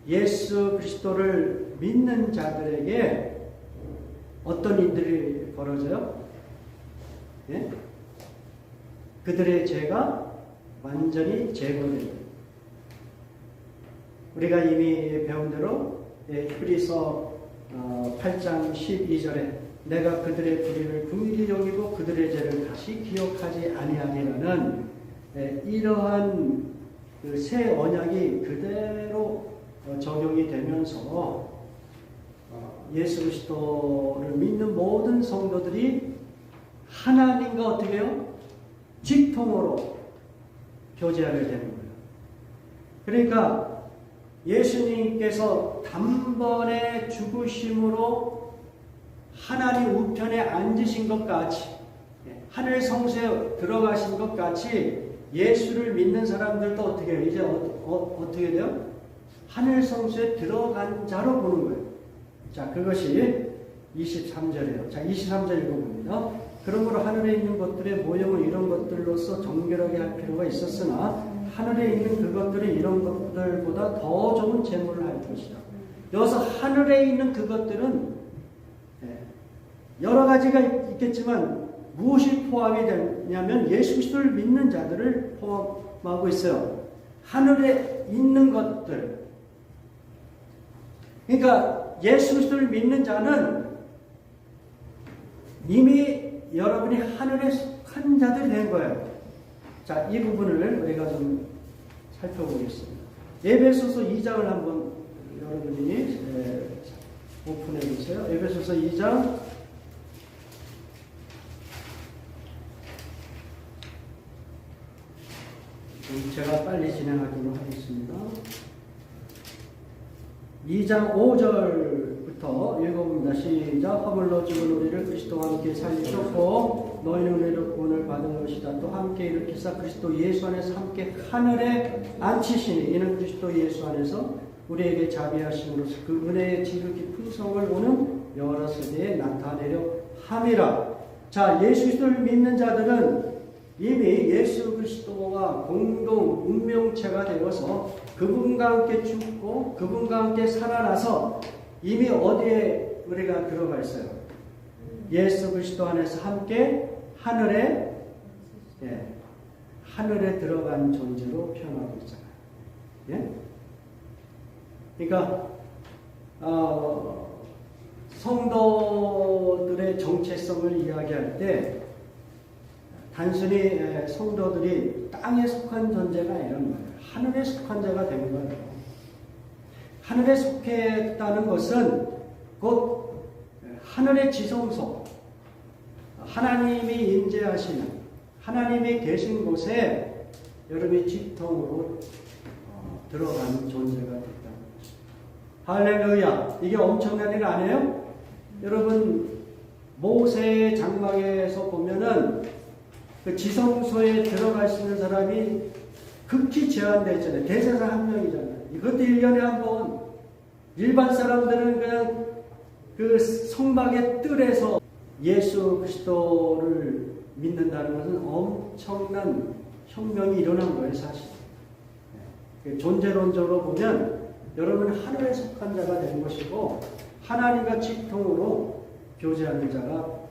예수 그리스도를 믿는 자들에게 어떤 일들이 벌어져요? 예? 그들의 죄가 완전히 제거됩니다. 우리가 이미 배운 대로 히브리서 8장 12절에 내가 그들의 불의를 긍휼히 여기고 그들의 죄를 다시 기억하지 아니하리라는 이러한 그 새 언약이 그대로 적용이 되면서 예수 그리스도를 믿는 모든 성도들이 하나님과 어떻게 해요? 직통으로 교제하게 되는 거예요. 그러니까 예수님께서 단번에 죽으심으로 하나님 우편에 앉으신 것 같이, 하늘 성소에 들어가신 것 같이 예수를 믿는 사람들도 어떻게 해요? 이제 어떻게 돼요? 하늘 성소에 들어간 자로 보는 거예요. 자, 그것이 23절이에요. 자, 23절 읽어봅니다. 그러므로 하늘에 있는 것들의 모형을 이런 것들로서 정결하게 할 필요가 있었으나 하늘에 있는 그것들은 이런 것들보다 더 좋은 제물을 할 것이다. 여기서 하늘에 있는 그것들은 여러 가지가 있겠지만 무엇이 포함이 되냐면 예수 그리스도를 믿는 자들을 포함하고 있어요. 하늘에 있는 것들. 그러니까 예수 그리스도를 믿는 자는 이미 여러분이 하늘에 속한 자들이 된 거예요. 자, 이 부분을 우리가 좀 살펴보겠습니다. 에베소서 2장을 한번 여러분이 오픈해 주세요. 에베소서 2장 제가 빨리 진행하도록 하겠습니다. 2장 5절부터 읽어봅니다. 시작. 허물로 죽은 우리를 그리스도와 함께 살리셨고 너희는 은혜로 구원을 받은 것이다. 또 함께 일으키사 그리스도 예수 안에서 함께 하늘에 앉히시니 이는 그리스도 예수 안에서 우리에게 자비하심으로써 그 은혜의 지극히 풍성을 오는 여러 세대에 나타내려 함이라. 자, 예수 그리스도를 믿는 자들은 이미 예수 그리스도와 공동 운명체가 되어서 그분과 함께 죽고 그분과 함께 살아나서 이미 어디에 우리가 들어가 있어요? 예수 그리스도 안에서 함께 하늘에 들어간 존재로 표현하고 있잖아요. 예? 그러니까 성도들의 정체성을 이야기할 때 단순히 성도들이 땅에 속한 존재가 아니란 말이에요. 하늘에 속한 자가 되는 거예요. 하늘에 속했다는 것은 곧 하늘의 지성소, 하나님이 임재하시는, 하나님이 계신 곳에 여러분이 직통으로 들어간 존재가 됐다는 거죠. 할렐루야! 이게 엄청난 일 아니에요? 여러분, 모세의 장막에서 보면은 그 지성소에 들어갈 수 있는 사람이 극히 제한되어 있잖아요. 대제사 한 명이잖아요. 이것도 1년에 한 번. 일반 사람들은 그냥 그 성막의 뜰에서 예수 그리스도를 믿는다는 것은 엄청난 혁명이 일어난 거예요, 사실. 존재론적으로 보면 여러분 하늘에 속한 자가 되는 것이고 하나님과 직통으로 교제하는 자가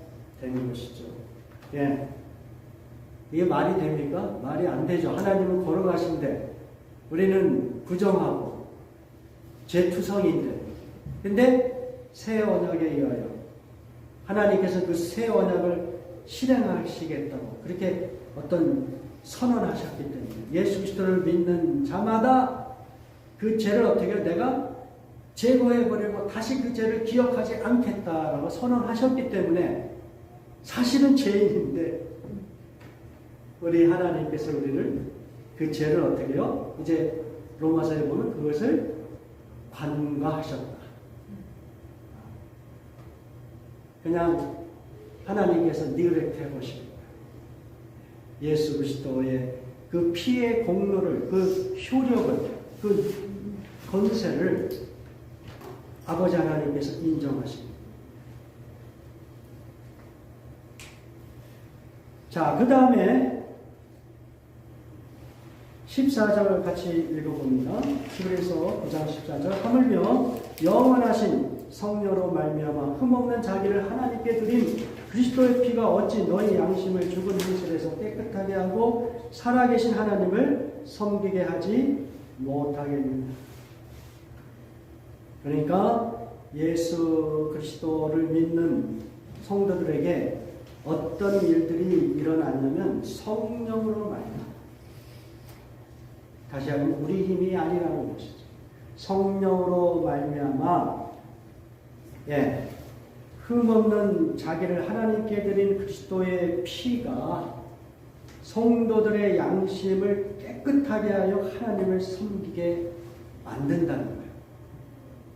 되는 것이죠. 예. 이게 말이 됩니까? 말이 안 되죠. 하나님은 걸어가신데 우리는 부정하고 죄투성인데, 근데 새 언약에 의하여 하나님께서 그 새 언약을 실행하시겠다고 그렇게 어떤 선언하셨기 때문에 예수 그리스도를 믿는 자마다 그 죄를 어떻게 내가 제거해버리고 다시 그 죄를 기억하지 않겠다라고 선언하셨기 때문에 사실은 죄인인데 우리 하나님께서 우리를 그 죄를 어떻게 해요? 이제 로마서에 보면 그것을 관과하셨다. 그냥 하나님께서 니그렉트 해보시고 예수 그리스도의 그 피의 공로를, 그 효력을, 그 권세를 아버지 하나님께서 인정하십니다. 자, 그 다음에 14절 같이 읽어봅니다. 히브리서 9장 14절. 하물며 영원하신 성녀로 말미암아 흠없는 자기를 하나님께 드린 그리스도의 피가 어찌 너희 양심을 죽은 행실에서 깨끗하게 하고 살아계신 하나님을 섬기게 하지 못하겠느냐. 그러니까 예수 그리스도를 믿는 성도들에게 어떤 일들이 일어났냐면 성령으로 말이야. 다시 하면 우리 힘이 아니라는 것이죠. 성령으로 말미암아 흠없는 자기를 하나님께 드린 그리스도의 피가 성도들의 양심을 깨끗하게 하여 하나님을 섬기게 만든다는 거예요.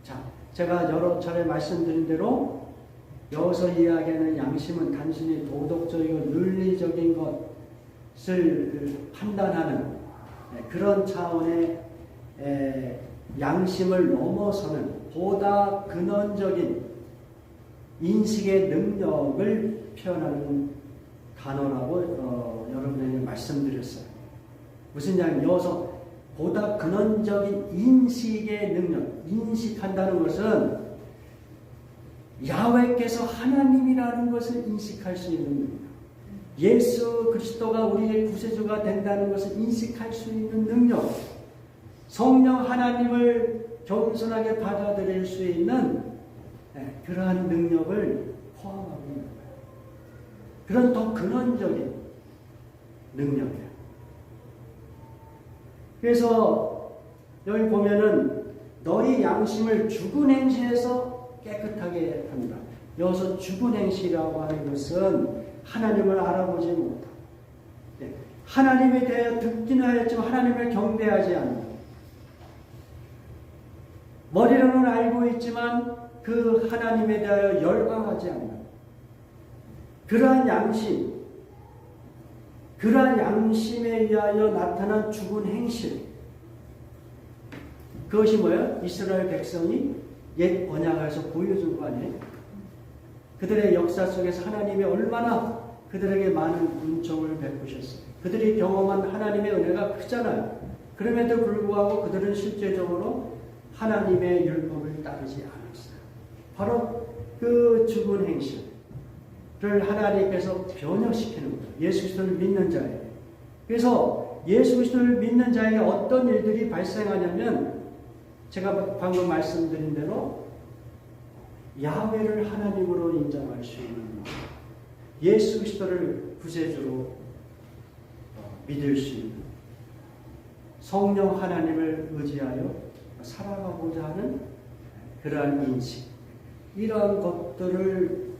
자, 제가 여러 차례 말씀드린 대로 여기서 이야기하는 양심은 단순히 도덕적이고 윤리적인 것을 판단하는 그런 차원의 양심을 넘어서는 보다 근원적인 인식의 능력을 표현하는 단어라고 여러분에게 말씀드렸어요. 무슨 얘기냐면 여기서 보다 근원적인 인식의 능력, 인식한다는 것은 야훼께서 하나님이라는 것을 인식할 수 있는 능력, 예수 그리스도가 우리의 구세주가 된다는 것을 인식할 수 있는 능력, 성령 하나님을 겸손하게 받아들일 수 있는 그러한 능력을 포함하고 있는 거예요. 그런 더 근원적인 능력이에요. 그래서 여기 보면은 너희 양심을 죽은 행실에서 깨끗하게 한다. 여기서 죽은 행실이라고 하는 것은 하나님을 알아보지 못하고 하나님에 대해 듣기는 하였지만 하나님을 경배하지 않는, 머리로는 알고 있지만 그 하나님에 대하여 열광하지 않는 그러한 양심, 그러한 양심에 의하여 나타난 죽은 행실, 그것이 뭐예요? 이스라엘 백성이 옛 언약에서 보여준 거 아니에요? 그들의 역사 속에서 하나님이 얼마나 그들에게 많은 은총을 베푸셨어요. 그들이 경험한 하나님의 은혜가 크잖아요. 그럼에도 불구하고 그들은 실제적으로 하나님의 율법을 따르지 않았어요. 바로 그 죽은 행실을 하나님께서 변형시키는 거예요. 예수 그리스도를 믿는 자에게. 그래서 예수 그리스도를 믿는 자에게 어떤 일들이 발생하냐면 제가 방금 말씀드린 대로 야훼를 하나님으로 인정할 수 있는, 예수 그리스도를 구세주로 믿을 수 있는 성령 하나님을 의지하여 살아가고자 하는 그러한 인식, 이러한 것들을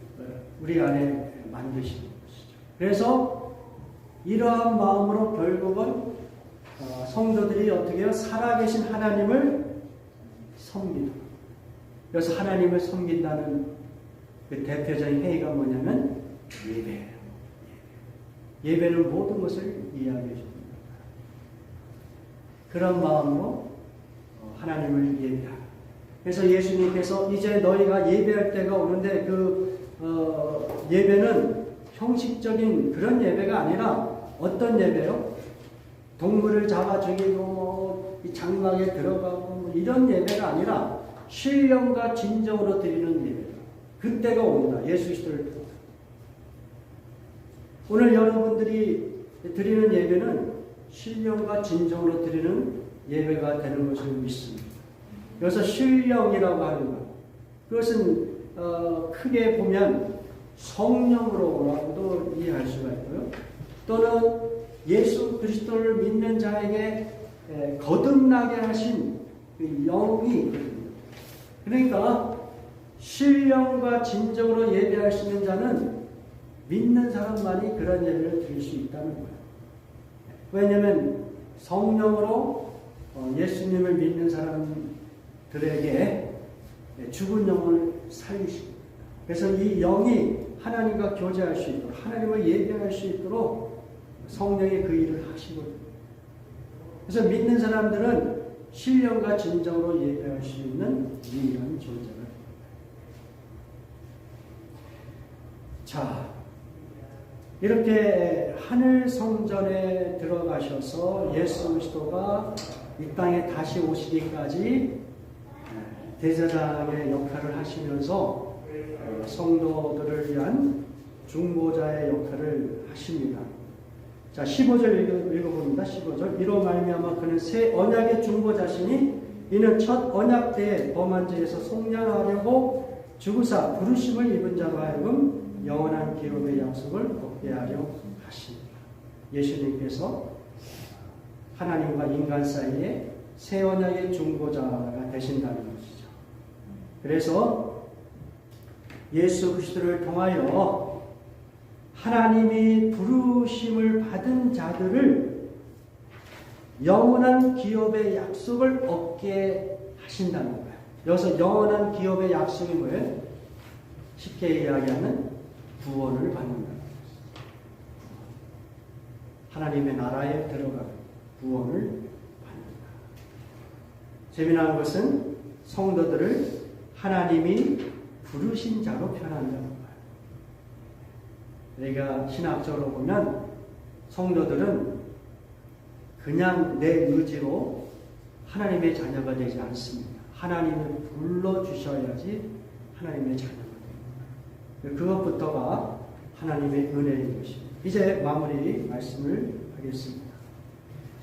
우리 안에 만드시는 것이죠. 그래서 이러한 마음으로 결국은 성도들이 어떻게 해요? 살아계신 하나님을 섬기다. 그래서 하나님을 섬긴다는 그 대표적인 행위가 뭐냐면 예배예요. 예배는 모든 것을 이야기해 줍니다. 그런 마음으로 하나님을 예배하라. 그래서 예수님께서 이제 너희가 예배할 때가 오는데 예배는 형식적인 그런 예배가 아니라 어떤 예배요? 동물을 잡아 죽이고 이 장막에 들어가고 이런 예배가 아니라 신령과 진정으로 드리는 예배. 그때가 옵니다. 예수 그리스도를 통해. 오늘 여러분들이 드리는 예배는 신령과 진정으로 드리는 예배가 되는 것을 믿습니다. 그래서 신령이라고 하는 것, 그것은 크게 보면 성령으로라고도 이해할 수가 있고요. 또는 예수 그리스도를 믿는 자에게 거듭나게 하신 그 영이 있거든요. 그러니까 신령과 진정으로 예배할 수 있는 자는 믿는 사람만이 그런 예배를 드릴 수 있다는 거예요. 왜냐하면 성령으로 예수님을 믿는 사람들에게 죽은 영을 살리십니다. 그래서 이 영이 하나님과 교제할 수 있도록, 하나님을 예배할 수 있도록 성령이 그 일을 하시거든요. 그래서 믿는 사람들은 신령과 진정으로 예배할 수 있는 유일한 존재가 됩니다. 자, 이렇게 하늘 성전에 들어가셔서 예수 그리스도가 이 땅에 다시 오시기까지 대제사장의 역할을 하시면서 성도들을 위한 중보자의 역할을 하십니다. 자, 15절 읽어봅니다. 15절. 이로 말미암아 그는 새 언약의 중보자시니 이는 첫 언약 때에 범한 죄에서 속량하려고 죽으사 부르심을 입은 자로 하여금 영원한 기업의 약속을 얻게 하려 하십니다. 예수님께서 하나님과 인간 사이에 새 언약의 중보자가 되신다는 것이죠. 그래서 예수 그리스도를 통하여 하나님이 부르심을 받은 자들을 영원한 기업의 약속을 얻게 하신다는 거예요. 여기서 영원한 기업의 약속이 뭐예요? 쉽게 이야기하면 구원을 받는다. 하나님의 나라에 들어가는 구원을 받는다. 재미난 것은 성도들을 하나님이 부르신 자로 표현한다는 거예요. 우리가 신학적으로 보면 성도들은 그냥 내 의지로 하나님의 자녀가 되지 않습니다. 하나님을 불러주셔야지 하나님의 자녀가 됩니다. 그것부터가 하나님의 은혜인 것입니다. 이제 마무리 말씀을 하겠습니다.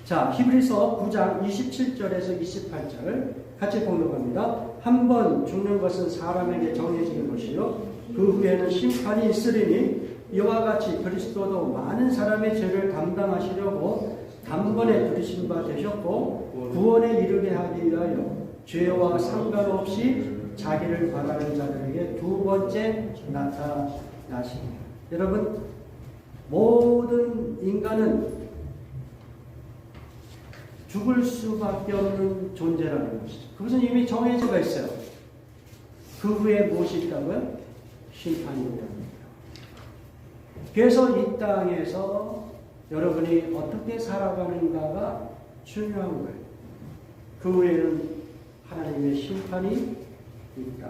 자, 히브리서 9장 27절에서 28절 같이 봉독합니다. 한 번 죽는 것은 사람에게 정해진 것이요 그 후에는 심판이 있으리니 이와 같이 그리스도도 많은 사람의 죄를 담당하시려고 단번에 부르신 바 되셨고 구원에 이르게 하기 위하여 죄와 상관없이 자기를 바라는 자들에게 두 번째 나타나십니다. 여러분, 모든 인간은 죽을 수밖에 없는 존재라는 것이죠. 그것은 이미 정해져가 있어요. 그 후에 무엇이 있다고요? 심판이 있답니다. 그래서 이 땅에서 여러분이 어떻게 살아가는가가 중요한 거예요. 그 후에는 하나님의 심판이 있다.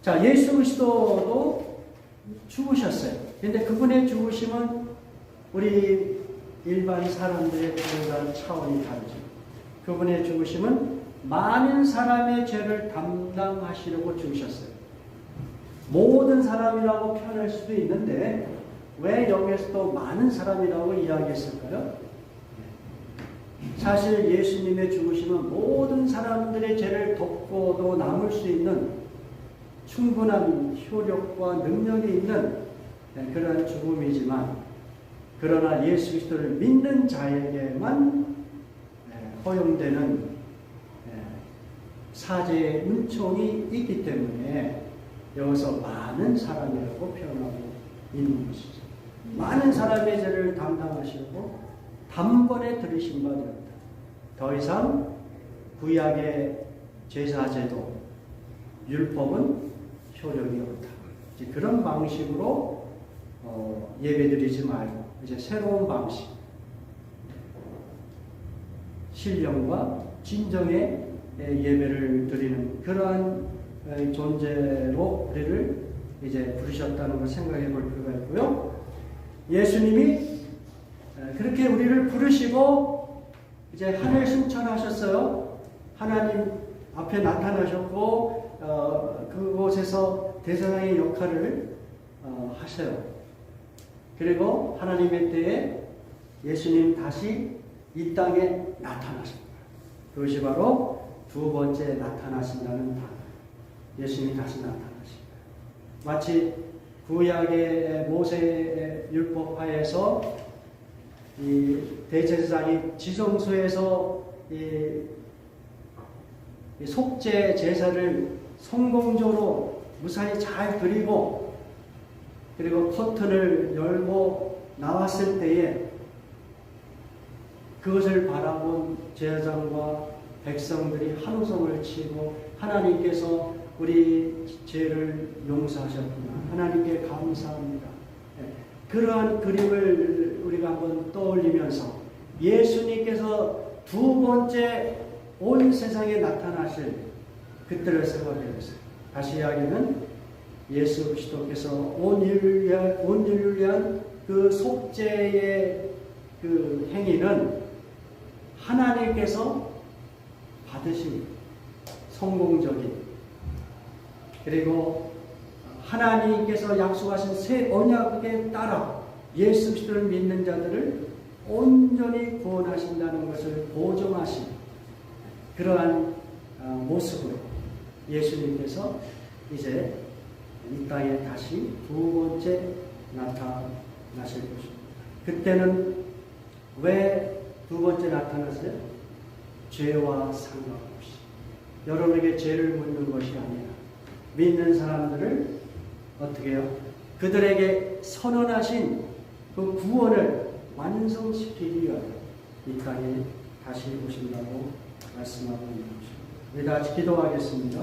자, 예수 그리스도도 죽으셨어요. 그런데 그분의 죽으심은 우리 일반 사람들의 죽음과는 차원이 다르죠. 그분의 죽으심은 많은 사람의 죄를 담당하시려고 죽으셨어요. 모든 사람이라고 표현할 수도 있는데 왜 여기에서 또 많은 사람이라고 이야기했을까요? 사실 예수님의 죽으심은 모든 사람들의 죄를 덮고도 남을 수 있는 충분한 효력과 능력이 있는 그러한 죽음이지만 그러나 예수 그리스도를 믿는 자에게만 허용되는 사제의 은총이 있기 때문에 여기서 많은 사람이라고 표현하고 있는 것이죠. 많은 사람의 죄를 담당하시고 단번에 들으신 바 되었다. 더 이상 구약의 제사제도, 율법은 효력이 없다. 이제 그런 방식으로 예배드리지 말고 이제 새로운 방식, 신령과 진정의 예배를 드리는 그러한 존재로 우리를 이제 부르셨다는 걸 생각해 볼 필요가 있고요. 예수님이 그렇게 우리를 부르시고 이제 하늘 승천하셨어요. 하나님 앞에 나타나셨고 그곳에서 대제사장의 역할을 하세요. 그리고 하나님의 때에 예수님 다시 이 땅에 나타나십니다. 그것이 바로 두 번째 나타나신다는 단어. 예수님이 다시 나타나십니다. 마치 구약의 모세의 율법하에서 이 대제사장이 지성소에서 이 속죄 제사를 성공적으로 무사히 잘 드리고 그리고 커튼을 열고 나왔을 때에 그것을 바라본 제사장과 백성들이 한우성을 치고 하나님께서 우리 죄를 용서하셨구나. 하나님께 감사합니다. 그러한 그림을 우리가 한번 떠올리면서 예수님께서 두 번째 온 세상에 나타나실 그때를 생각해보세요. 다시 이야기는 예수 그리스도께서 온 인류를 위한 그 속죄의 그 행위는 하나님께서 받으신 성공적인 그리고 하나님께서 약속하신 새 언약에 따라 예수 그리스도를 믿는 자들을 온전히 구원하신다는 것을 보증하신 그러한 모습으로 예수님께서 이제 이 땅에 다시 두 번째 나타나실 것입니다. 그때는 왜 두 번째 나타났어요? 죄와 상관없이. 여러분에게 죄를 묻는 것이 아니라 믿는 사람들을 어떻게 해요? 그들에게 선언하신 그 구원을 완성시키기 위하여 이 땅에 다시 오신다고 말씀하고 있는 것입니다. 우리 다 같이 기도하겠습니다.